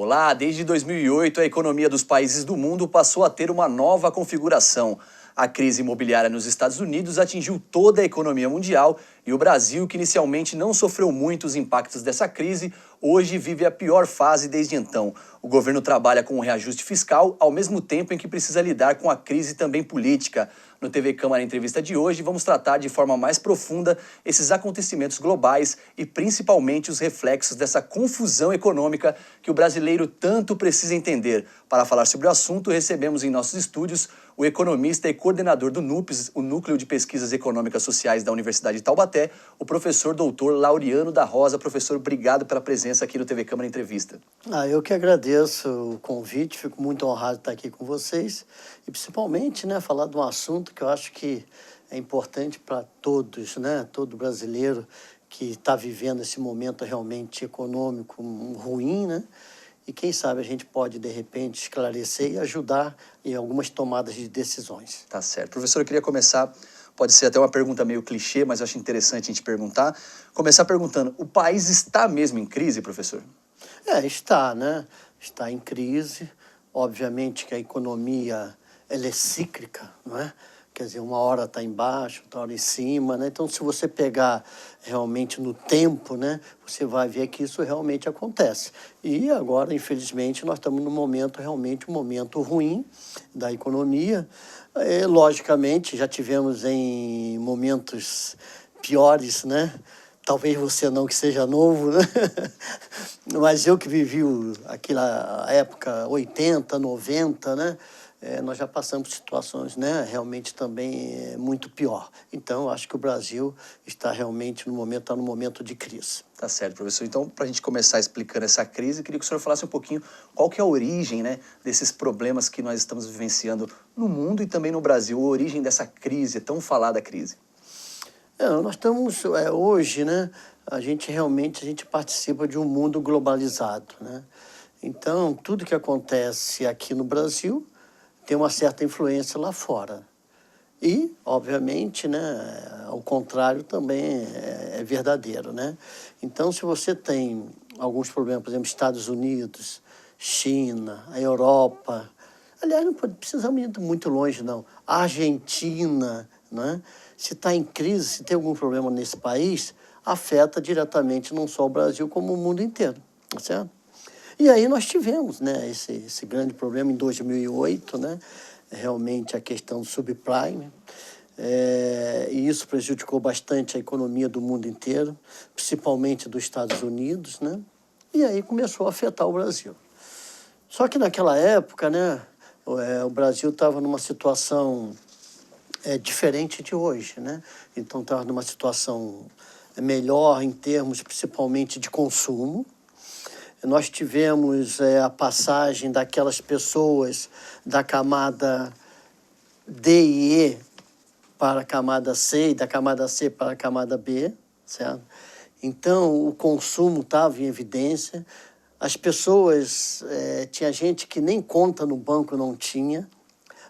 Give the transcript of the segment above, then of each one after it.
Olá, desde 2008 a economia dos países do mundo passou a ter uma nova configuração. A crise imobiliária nos Estados Unidos atingiu toda a economia mundial e o Brasil, que inicialmente não sofreu muitos impactos dessa crise, hoje vive a pior fase desde então. O governo trabalha com um reajuste fiscal ao mesmo tempo em que precisa lidar com a crise também política. No TV Câmara Entrevista de hoje, vamos tratar de forma mais profunda esses acontecimentos globais e principalmente os reflexos dessa confusão econômica que o brasileiro tanto precisa entender. Para falar sobre o assunto, recebemos em nossos estúdios o economista e coordenador do NUPES, o Núcleo de Pesquisas Econômicas Sociais da Universidade de Taubaté, o professor doutor Laureano da Rosa. Professor, obrigado pela presença aqui no TV Câmara Entrevista. Eu que agradeço o convite, fico muito honrado de estar aqui com vocês e principalmente, falar de um assunto que eu acho que é importante para todos, todo brasileiro que está vivendo esse momento realmente econômico ruim, E quem sabe a gente pode, de repente, esclarecer e ajudar em algumas tomadas de decisões. Tá certo. Professor, eu queria começar, pode ser até uma pergunta meio clichê, mas eu acho interessante a gente perguntar. Começar perguntando, o país está mesmo em crise, professor? Está, Está em crise. Obviamente que a economia ela é cíclica, não é? Quer dizer, uma hora está embaixo, outra hora em cima, Então, se você pegar realmente no tempo, Você vai ver que isso realmente acontece. E agora, infelizmente, nós estamos num momento, realmente um momento ruim da economia. Logicamente, já tivemos em momentos piores, Talvez você não, que seja novo, Mas eu que vivi aquela época 80, 90, nós já passamos por situações, realmente também muito pior. Então, eu acho que o Brasil está realmente no momento de crise. Tá certo, professor. Então, para a gente começar explicando essa crise, eu queria que o senhor falasse um pouquinho qual que é a origem, desses problemas que nós estamos vivenciando no mundo e também no Brasil, a origem dessa crise, tão falada crise. Nós estamos, hoje, a gente participa de um mundo globalizado, Então, tudo que acontece aqui no Brasil tem uma certa influência lá fora. E, obviamente, ao contrário também é verdadeiro, Então, se você tem alguns problemas, por exemplo, Estados Unidos, China, a Europa, aliás, não precisamos ir muito longe, não. A Argentina, Se está em crise, se tem algum problema nesse país, afeta diretamente não só o Brasil, como o mundo inteiro, tá certo? E aí nós tivemos, esse grande problema em 2008, Realmente a questão do subprime, e isso prejudicou bastante a economia do mundo inteiro, principalmente dos Estados Unidos, E aí começou a afetar o Brasil. Só que naquela época, o Brasil estava numa situação diferente de hoje, Então estava numa situação melhor em termos principalmente de consumo. Nós tivemos a passagem daquelas pessoas da camada D e E para a camada C e da camada C para a camada B, certo? Então, o consumo estava em evidência. As pessoas, tinha gente que nem conta no banco não tinha,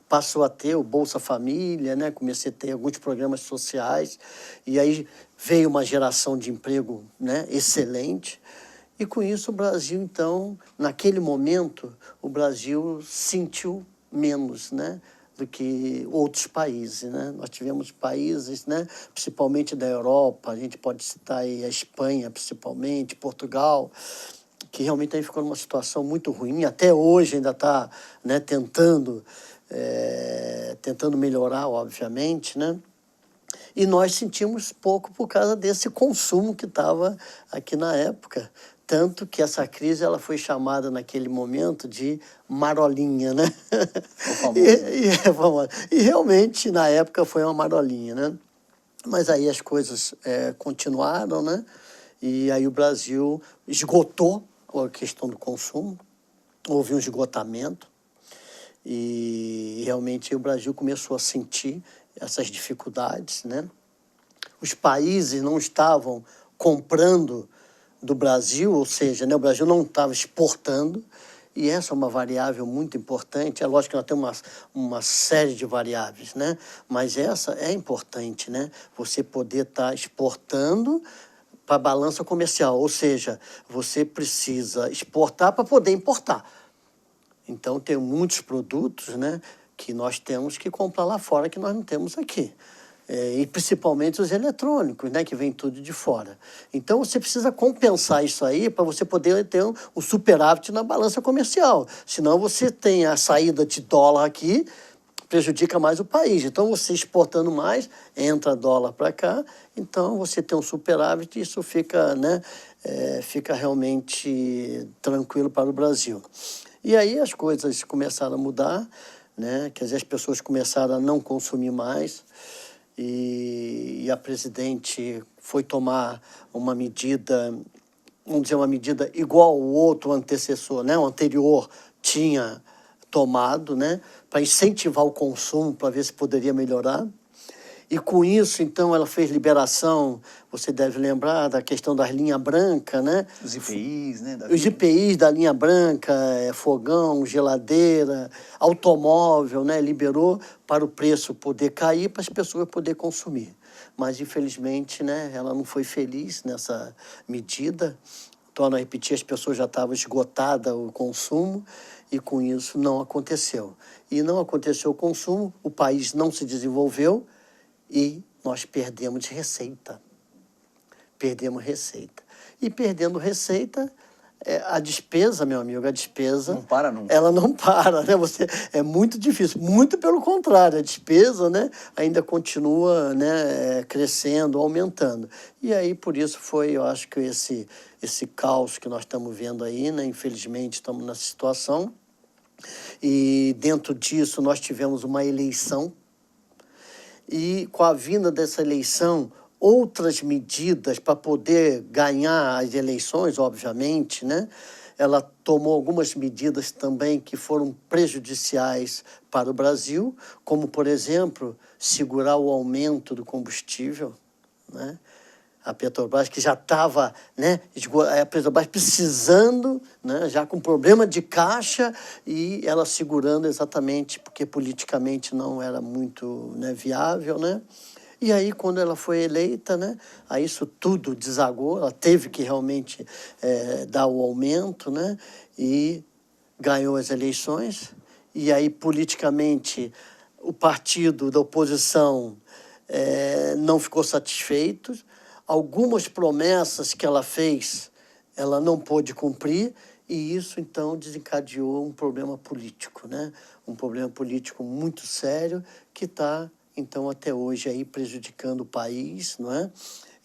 passou a ter o Bolsa Família, Comecei a ter alguns programas sociais, e aí veio uma geração de emprego, excelente. E com isso o Brasil, então, naquele momento, o Brasil sentiu menos, do que outros países, Nós tivemos países, principalmente da Europa, a gente pode citar aí a Espanha, principalmente, Portugal, que realmente aí ficou numa situação muito ruim. Até hoje ainda está, tentando melhorar, obviamente, E nós sentimos pouco por causa desse consumo que estava aqui na época. Tanto que essa crise ela foi chamada naquele momento de marolinha, E realmente, na época, foi uma marolinha, Mas aí as coisas continuaram, E aí o Brasil esgotou a questão do consumo. Houve um esgotamento. E realmente o Brasil começou a sentir essas dificuldades, Os países não estavam comprando do Brasil, ou seja, o Brasil não estava exportando, e essa é uma variável muito importante. É lógico que nós temos uma série de variáveis, Mas essa é importante, Você poder estar exportando para a balança comercial, ou seja, você precisa exportar para poder importar. Então, tem muitos produtos, né, que nós temos que comprar lá fora que nós não temos aqui. E principalmente os eletrônicos, né, que vem tudo de fora. Então, você precisa compensar isso aí para você poder ter um superávit na balança comercial. Senão, você tem a saída de dólar aqui, prejudica mais o país. Então, você exportando mais, entra dólar para cá, então você tem um superávit e isso fica, né, fica realmente tranquilo para o Brasil. E aí as coisas começaram a mudar, né? Quer dizer, as pessoas começaram a não consumir mais e a presidente foi tomar uma medida, vamos dizer, uma medida igual ao outro antecessor, né? O anterior tinha tomado, né? Para incentivar o consumo, para ver se poderia melhorar. E com isso, então, ela fez liberação, você deve lembrar da questão das linhas brancas, né? Os IPIs, né? Os IPIs da linha branca, fogão, geladeira, automóvel, né? Liberou para o preço poder cair, para as pessoas poderem consumir. Mas, infelizmente, né? Ela não foi feliz nessa medida. Torno a repetir, as pessoas já estavam esgotadas o consumo e, com isso, não aconteceu. E não aconteceu o consumo, o país não se desenvolveu, e nós perdemos receita. Perdemos receita. E perdendo receita, a despesa, meu amigo, a despesa... Não para nunca. Ela não para, né? É muito difícil. Muito pelo contrário, a despesa, né, ainda continua, né, crescendo, aumentando. E aí, por isso, eu acho que esse caos que nós estamos vendo aí, né? Infelizmente, estamos nessa situação. E dentro disso, nós tivemos uma eleição. E com a vinda dessa eleição, outras medidas para poder ganhar as eleições, obviamente, né? Ela tomou algumas medidas também que foram prejudiciais para o Brasil, como, por exemplo, segurar o aumento do combustível, né? A Petrobras, que já estava, né, a Petrobras precisando, né, já com problema de caixa, e ela segurando exatamente porque politicamente não era muito, né, viável, né? E aí, quando ela foi eleita, né, aí isso tudo desagou, ela teve que realmente dar o aumento, né, e ganhou as eleições. E aí, politicamente, o partido da oposição não ficou satisfeito. Algumas promessas que ela fez, ela não pôde cumprir, e isso, então, desencadeou um problema político, né? Um problema político muito sério que está, então, até hoje aí prejudicando o país, não é?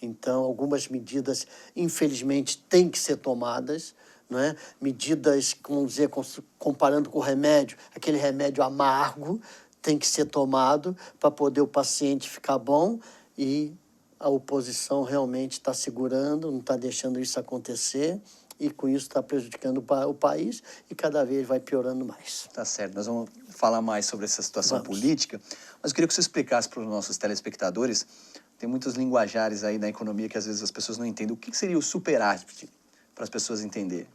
Então, algumas medidas, infelizmente, têm que ser tomadas, não é? Medidas, vamos dizer, comparando com o remédio, aquele remédio amargo tem que ser tomado para poder o paciente ficar bom, e a oposição realmente está segurando, não está deixando isso acontecer, e com isso está prejudicando o país e cada vez vai piorando mais. Tá certo, nós vamos falar mais sobre essa situação política, mas eu queria que você explicasse para os nossos telespectadores, tem muitos linguajares aí na economia que às vezes as pessoas não entendem. O que seria o superávit, para as pessoas entenderem?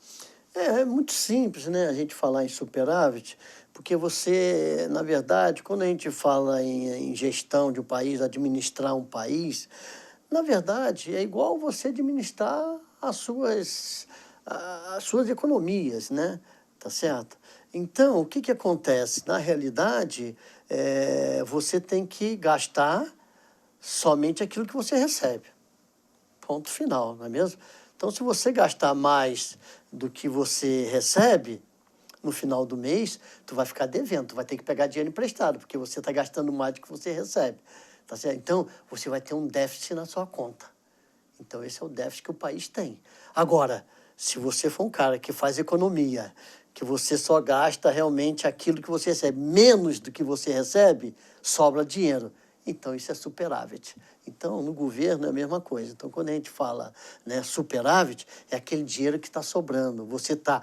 É muito simples, né, a gente falar em superávit, porque você, na verdade, quando a gente fala em gestão de um país, administrar um país, na verdade, é igual você administrar as suas economias, né? Tá certo? Então, o que acontece? Na realidade, você tem que gastar somente aquilo que você recebe. Ponto final, não é mesmo? Então, se você gastar mais do que você recebe, no final do mês, tu vai ficar devendo, tu vai ter que pegar dinheiro emprestado, porque você está gastando mais do que você recebe. Tá certo? Então, você vai ter um déficit na sua conta. Então, esse é o déficit que o país tem. Agora, se você for um cara que faz economia, que você só gasta realmente aquilo que você recebe, menos do que você recebe, sobra dinheiro. Então, isso é superávit. Então, no governo é a mesma coisa. Então, quando a gente fala, né, superávit, é aquele dinheiro que está sobrando. Você está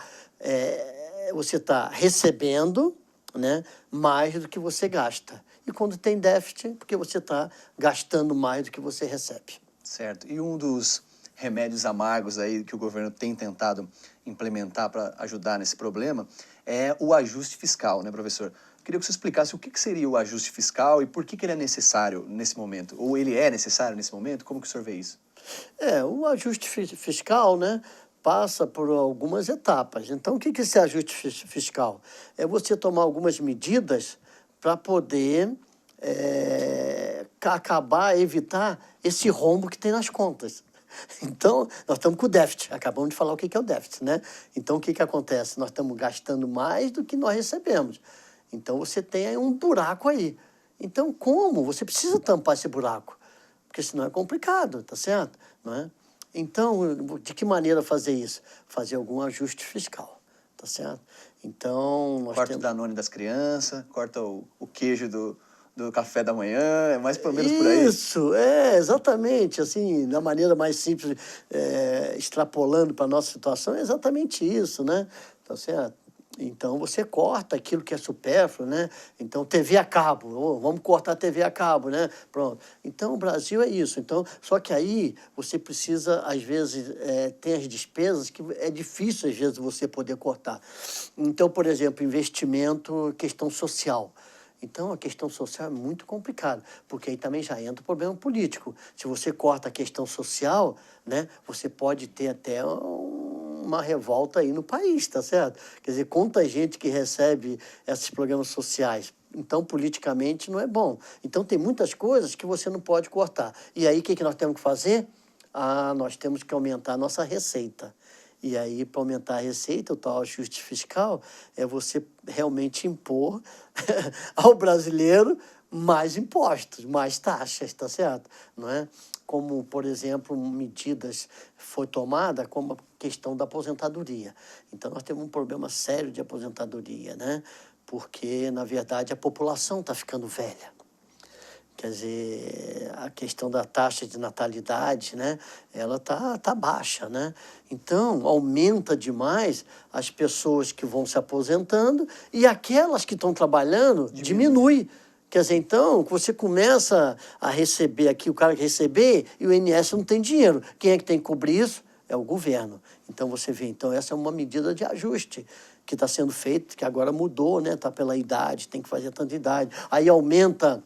recebendo, né, mais do que você gasta. E quando tem déficit, é porque você está gastando mais do que você recebe. Certo. E um dos remédios amargos aí que o governo tem tentado implementar para ajudar nesse problema é o ajuste fiscal, né, professor? queria que você explicasse o que seria o ajuste fiscal e por que ele é necessário nesse momento. Ou ele é necessário nesse momento? Como que o senhor vê isso? O ajuste fiscal, né, passa por algumas etapas. Então, o que é esse ajuste fiscal? É você tomar algumas medidas para poder acabar, evitar esse rombo que tem nas contas. Então, nós estamos com o déficit. Acabamos de falar o que é o déficit, né? Então, o que acontece? Nós estamos gastando mais do que nós recebemos. Então, você tem aí um buraco aí. Então, como? Você precisa tampar esse buraco, porque senão é complicado, tá certo? Não é? Então, de que maneira fazer isso? Fazer algum ajuste fiscal, tá certo? Então, nós Corta o Danone das crianças, corta o queijo do café da manhã, é mais ou menos por aí. Isso, exatamente, assim, da maneira mais simples, extrapolando para a nossa situação, é exatamente isso, né? Tá certo? Então, você corta aquilo que é supérfluo, né? Então, TV a cabo, vamos cortar a TV a cabo, né? Pronto. Então, o Brasil é isso. Então, só que aí você precisa, às vezes, tem as despesas que é difícil, às vezes, você poder cortar. Então, por exemplo, investimento, questão social. Então, a questão social é muito complicada, porque aí também já entra o problema político. Se você corta a questão social, né, você pode ter até uma revolta aí no país, tá certo? Quer dizer, quanta gente que recebe esses programas sociais. Então, politicamente, não é bom. Então, tem muitas coisas que você não pode cortar. E aí, o que nós temos que fazer? Nós temos que aumentar a nossa receita. E aí, para aumentar a receita, o tal ajuste fiscal, é você realmente impor ao brasileiro mais impostos, mais taxas, tá certo? Não é? Como, por exemplo, medidas foi tomada como a questão da aposentadoria. Então, nós temos um problema sério de aposentadoria, né? Porque, na verdade, a população está ficando velha. Quer dizer, a questão da taxa de natalidade, né, ela tá baixa, né? Então, aumenta demais as pessoas que vão se aposentando e aquelas que estão trabalhando diminui. Quer dizer, então, você começa a receber aqui, o cara que receber, e o INSS não tem dinheiro. Quem é que tem que cobrir isso? É o governo. Então, você vê, então, essa é uma medida de ajuste que está sendo feita, que agora mudou, né? Está pela idade, tem que fazer tanta idade. Aí aumenta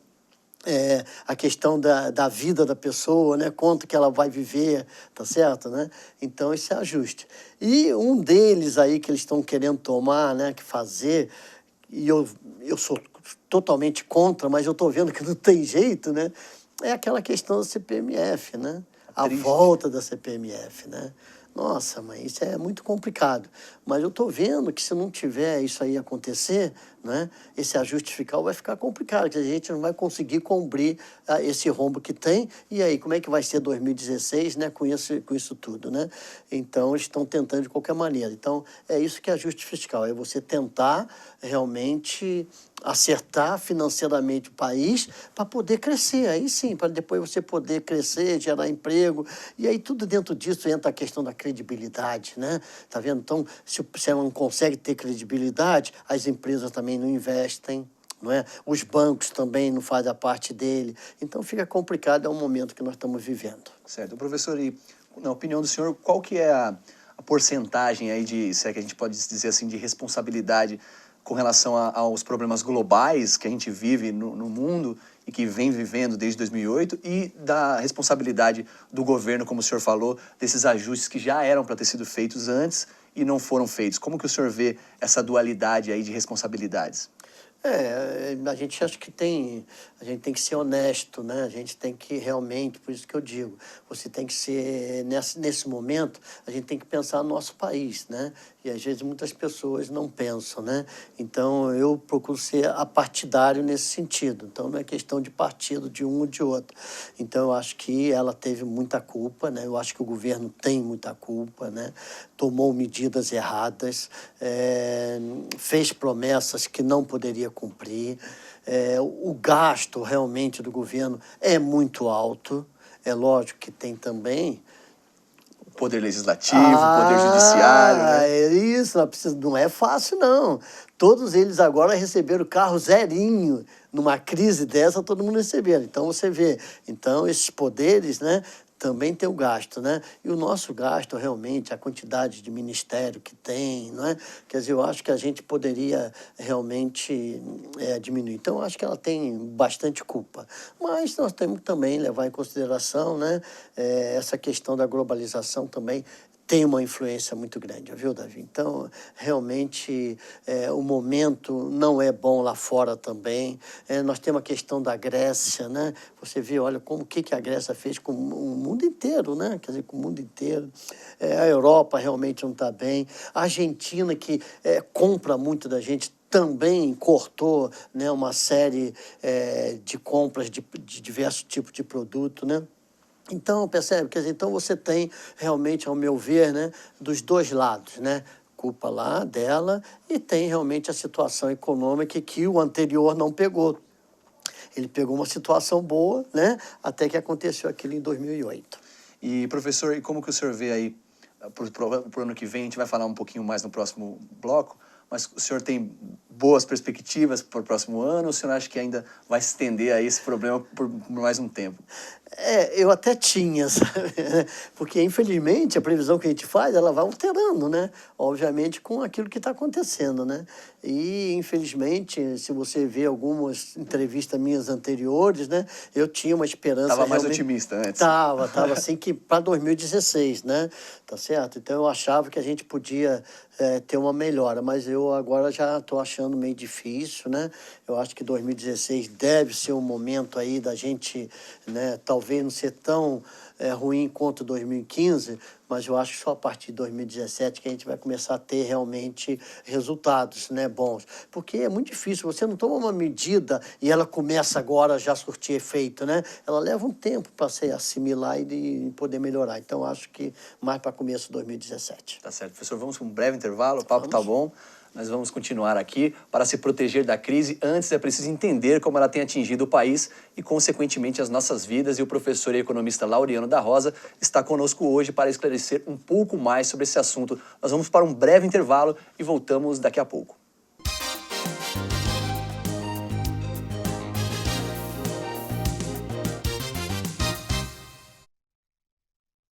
a questão da vida da pessoa, né? Quanto que ela vai viver, tá certo, né? Então, esse é ajuste. E um deles aí que eles estão querendo tomar, né? Que fazer, e eu sou totalmente contra, mas eu estou vendo que não tem jeito, né? É aquela questão da CPMF, né? A volta da CPMF, né? Nossa, mãe, isso é muito complicado. Mas eu estou vendo que se não tiver isso aí acontecer, né, esse ajuste fiscal vai ficar complicado, que a gente não vai conseguir cobrir esse rombo que tem. E aí, como é que vai ser 2016, né, com isso tudo, né? Então, eles estão tentando de qualquer maneira. Então, é isso que é ajuste fiscal, é você tentar realmente acertar financeiramente o país para poder crescer. Aí sim, para depois você poder crescer, gerar emprego. E aí tudo dentro disso entra a questão da credibilidade, né? Tá vendo? Então, se você não consegue ter credibilidade, as empresas também não investem, não é? Os bancos também não fazem a parte dele. Então fica complicado, é um momento que nós estamos vivendo. Certo. Professor, e na opinião do senhor, qual que é a porcentagem aí de, se é que a gente pode dizer assim, de responsabilidade com relação aos problemas globais que a gente vive no mundo e que vem vivendo desde 2008 e da responsabilidade do governo, como o senhor falou, desses ajustes que já eram para ter sido feitos antes e não foram feitos? Como que o senhor vê essa dualidade aí de responsabilidades? A gente acha que a gente tem que ser honesto, né? A gente tem que realmente, por isso que eu digo, você tem que ser, nesse momento, a gente tem que pensar no nosso país, né? E às vezes muitas pessoas não pensam, né? Então eu procuro ser apartidário nesse sentido. Então não é questão de partido de um ou de outro. Então eu acho que ela teve muita culpa, né? Eu acho que o governo tem muita culpa, né? Tomou medidas erradas, fez promessas que não poderia cumprir. O gasto realmente do governo é muito alto. É lógico que tem também Poder legislativo, poder judiciário, né? É isso, não é fácil, não. Todos eles agora receberam carro zerinho. Numa crise dessa, todo mundo recebendo. Então, você vê. Então, esses poderes, né, também tem o gasto, né? E o nosso gasto, realmente, a quantidade de ministério que tem, não é? Quer dizer, eu acho que a gente poderia realmente diminuir. Então, eu acho que ela tem bastante culpa. Mas nós temos que também levar em consideração, né, essa questão da globalização também tem uma influência muito grande, viu, Davi? Então, realmente, o momento não é bom lá fora também. Nós temos a questão da Grécia, né? Você vê, olha, como que a Grécia fez com o mundo inteiro, né? Quer dizer, com o mundo inteiro. A Europa realmente não está bem. A Argentina, que compra muito da gente, também cortou, né, uma série de compras de diversos tipos de produto, né? Então, percebe? Quer dizer, então você tem realmente, ao meu ver, né, dos dois lados, né? Culpa lá dela e tem realmente a situação econômica que o anterior não pegou. Ele pegou uma situação boa, né? Até que aconteceu aquilo em 2008. E, professor, e como que o senhor vê aí para o ano que vem? A gente vai falar um pouquinho mais no próximo bloco, mas o senhor tem boas perspectivas para o próximo ano ou o senhor acha que ainda vai se estender aí esse problema por mais um tempo? Eu até tinha, sabe? Porque, infelizmente, a previsão que a gente faz, ela vai alterando, né? Obviamente, com aquilo que está acontecendo, né? E, infelizmente, se você vê algumas entrevistas minhas anteriores, né? Eu tinha uma esperança... Estava mais otimista antes. Estava assim que para 2016, né? Tá certo? Então, eu achava que a gente podia ter uma melhora, mas eu agora já estou achando meio difícil, né? Eu acho que 2016 deve ser um momento aí da gente, né, talvez não ser tão ruim quanto 2015, mas eu acho que só a partir de 2017 que a gente vai começar a ter realmente resultados, né, bons. Porque é muito difícil, você não toma uma medida e ela começa agora já a surtir efeito, né? Ela leva um tempo para se assimilar e poder melhorar. Então, acho que mais para começo de 2017. Tá certo. Professor, vamos para um breve intervalo, o papo tá bom. Nós vamos continuar aqui. Para se proteger da crise, antes é preciso entender como ela tem atingido o país e, consequentemente, as nossas vidas. E o professor e economista Laureano da Rosa está conosco hoje para esclarecer um pouco mais sobre esse assunto. Nós vamos para um breve intervalo e voltamos daqui a pouco.